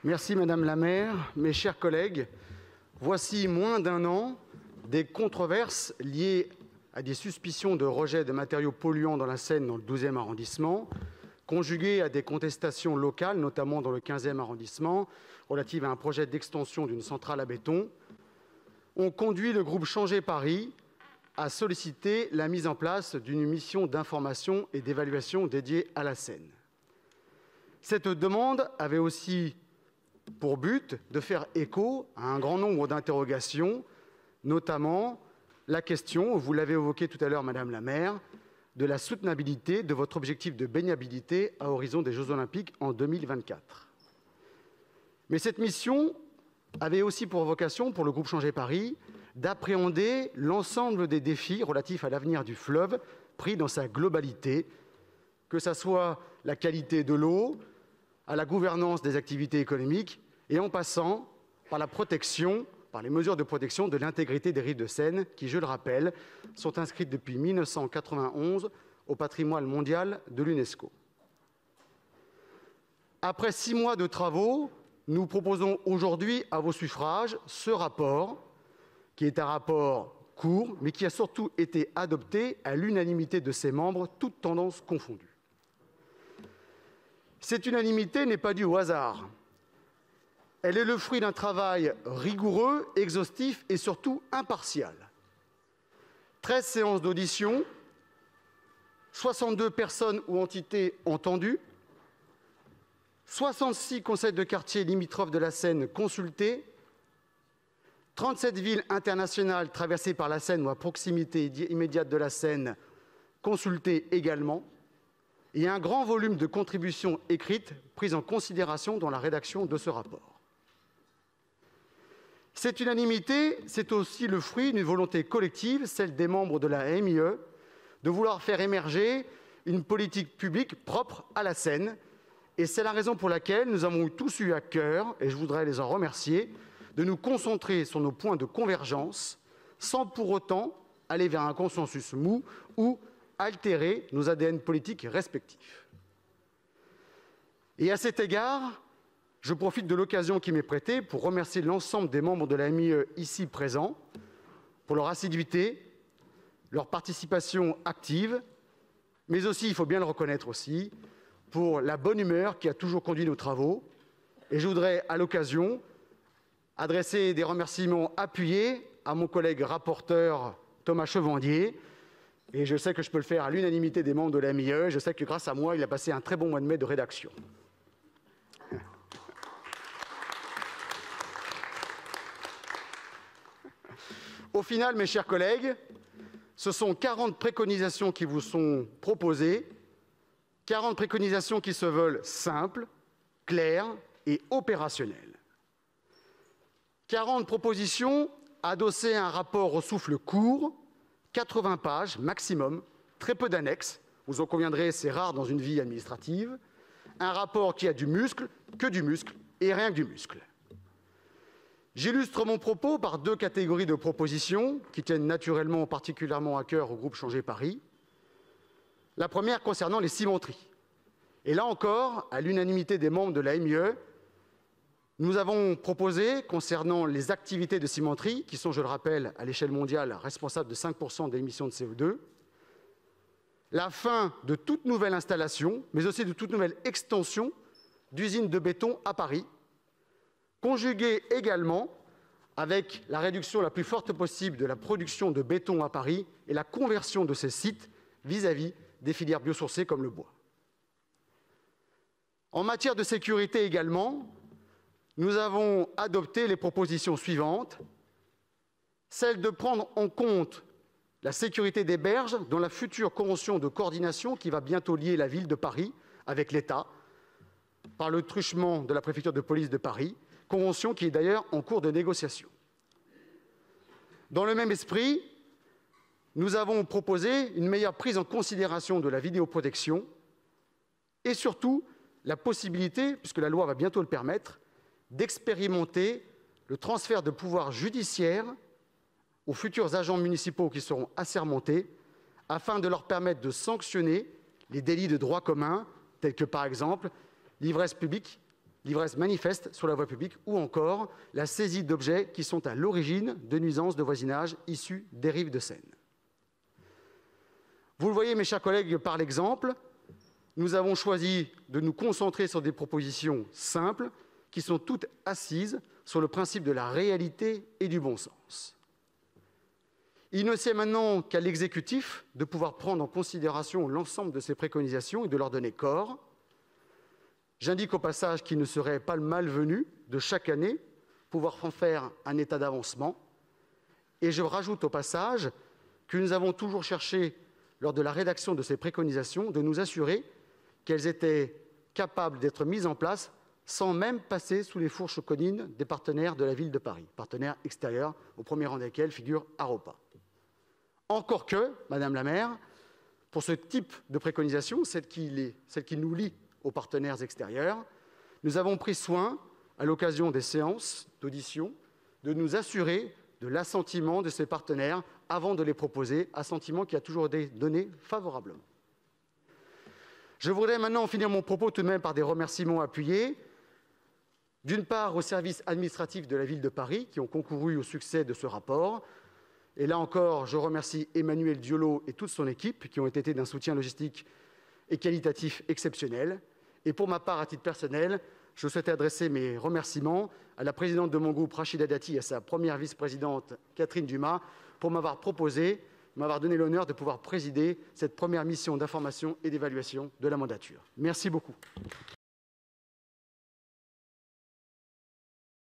Merci Madame la maire, mes chers collègues. Voici moins d'un an, des controverses liées à des suspicions de rejet de matériaux polluants dans la Seine dans le 12e arrondissement, conjuguées à des contestations locales, notamment dans le 15e arrondissement, relatives à un projet d'extension d'une centrale à béton, ont conduit le groupe Changer Paris à solliciter la mise en place d'une mission d'information et d'évaluation dédiée à la Seine. Cette demande avait aussi pour but de faire écho à un grand nombre d'interrogations, notamment la question, vous l'avez évoqué tout à l'heure, Madame la maire, de la soutenabilité de votre objectif de baignabilité à horizon des Jeux Olympiques en 2024. Mais cette mission avait aussi pour vocation, pour le groupe Changer Paris, d'appréhender l'ensemble des défis relatifs à l'avenir du fleuve, pris dans sa globalité, que ce soit la qualité de l'eau, à la gouvernance des activités économiques, et en passant par la protection, par les mesures de protection de l'intégrité des rives de Seine, qui, je le rappelle, sont inscrites depuis 1991 au patrimoine mondial de l'UNESCO. Après 6 mois de travaux, nous proposons aujourd'hui à vos suffrages ce rapport, qui est un rapport court, mais qui a surtout été adopté à l'unanimité de ses membres, toutes tendances confondues. Cette unanimité n'est pas due au hasard. Elle est le fruit d'un travail rigoureux, exhaustif et surtout impartial. 13 séances d'audition, 62 personnes ou entités entendues, 66 conseils de quartier limitrophes de la Seine consultés, 37 villes internationales traversées par la Seine ou à proximité immédiate de la Seine consultées également, et un grand volume de contributions écrites prises en considération dans la rédaction de ce rapport. Cette unanimité, c'est aussi le fruit d'une volonté collective, celle des membres de la MIE, de vouloir faire émerger une politique publique propre à la Seine. Et c'est la raison pour laquelle nous avons tous eu à cœur, et je voudrais les en remercier, de nous concentrer sur nos points de convergence, sans pour autant aller vers un consensus mou ou altérer nos ADN politiques respectifs. Et à cet égard, je profite de l'occasion qui m'est prêtée pour remercier l'ensemble des membres de la MIE ici présents pour leur assiduité, leur participation active, mais aussi, il faut bien le reconnaître aussi, pour la bonne humeur qui a toujours conduit nos travaux. Et je voudrais, à l'occasion, adresser des remerciements appuyés à mon collègue rapporteur Thomas Chevandier. Et je sais que je peux le faire à l'unanimité des membres de la MIE. Je sais que grâce à moi, il a passé un très bon mois de mai de rédaction. Au final, mes chers collègues, ce sont 40 préconisations qui vous sont proposées, 40 préconisations qui se veulent simples, claires et opérationnelles. 40 propositions adossées à un rapport au souffle court, 80 pages maximum, très peu d'annexes. Vous en conviendrez, c'est rare dans une vie administrative. Un rapport qui a du muscle, que du muscle, et rien que du muscle. J'illustre mon propos par 2 catégories de propositions qui tiennent naturellement particulièrement à cœur au groupe Changer Paris. La première concernant les cimenteries. Et là encore, à l'unanimité des membres de la MIE, nous avons proposé, concernant les activités de cimenterie, qui sont, je le rappelle, à l'échelle mondiale, responsables de 5% des émissions de CO2, la fin de toute nouvelle installation, mais aussi de toute nouvelle extension d'usines de béton à Paris, conjuguée également avec la réduction la plus forte possible de la production de béton à Paris et la conversion de ces sites vis-à-vis des filières biosourcées comme le bois. En matière de sécurité également, nous avons adopté les propositions suivantes. Celle de prendre en compte la sécurité des berges dans la future convention de coordination qui va bientôt lier la ville de Paris avec l'État par le truchement de la préfecture de police de Paris, convention qui est d'ailleurs en cours de négociation. Dans le même esprit, nous avons proposé une meilleure prise en considération de la vidéoprotection et surtout la possibilité, puisque la loi va bientôt le permettre, d'expérimenter le transfert de pouvoirs judiciaires aux futurs agents municipaux qui seront assermentés afin de leur permettre de sanctionner les délits de droit commun, tels que par exemple l'ivresse l'ivresse manifeste sur la voie publique ou encore la saisie d'objets qui sont à l'origine de nuisances de voisinage issues des rives de Seine. Vous le voyez, mes chers collègues, par l'exemple, nous avons choisi de nous concentrer sur des propositions simples qui sont toutes assises sur le principe de la réalité et du bon sens. Il ne tient maintenant qu'à l'exécutif de pouvoir prendre en considération l'ensemble de ces préconisations et de leur donner corps. J'indique au passage qu'il ne serait pas le malvenu de chaque année pouvoir en faire un état d'avancement. Et je rajoute au passage que nous avons toujours cherché, lors de la rédaction de ces préconisations, de nous assurer qu'elles étaient capables d'être mises en place sans même passer sous les fourches caudines des partenaires de la Ville de Paris, partenaires extérieurs, au premier rang desquels figure Aropa. Encore que, Madame la maire, pour ce type de préconisation, celle qui nous lie aux partenaires extérieurs, nous avons pris soin, à l'occasion des séances d'audition, de nous assurer de l'assentiment de ces partenaires avant de les proposer, assentiment qui a toujours été donné favorablement. Je voudrais maintenant finir mon propos tout de même par des remerciements appuyés, d'une part aux services administratifs de la Ville de Paris qui ont concouru au succès de ce rapport. Et là encore, je remercie Emmanuel Diolo et toute son équipe qui ont été d'un soutien logistique et qualitatif exceptionnel. Et pour ma part, à titre personnel, je souhaite adresser mes remerciements à la présidente de mon groupe, Rachida Dati, et à sa première vice-présidente, Catherine Dumas, pour m'avoir donné l'honneur de pouvoir présider cette première mission d'information et d'évaluation de la mandature. Merci beaucoup.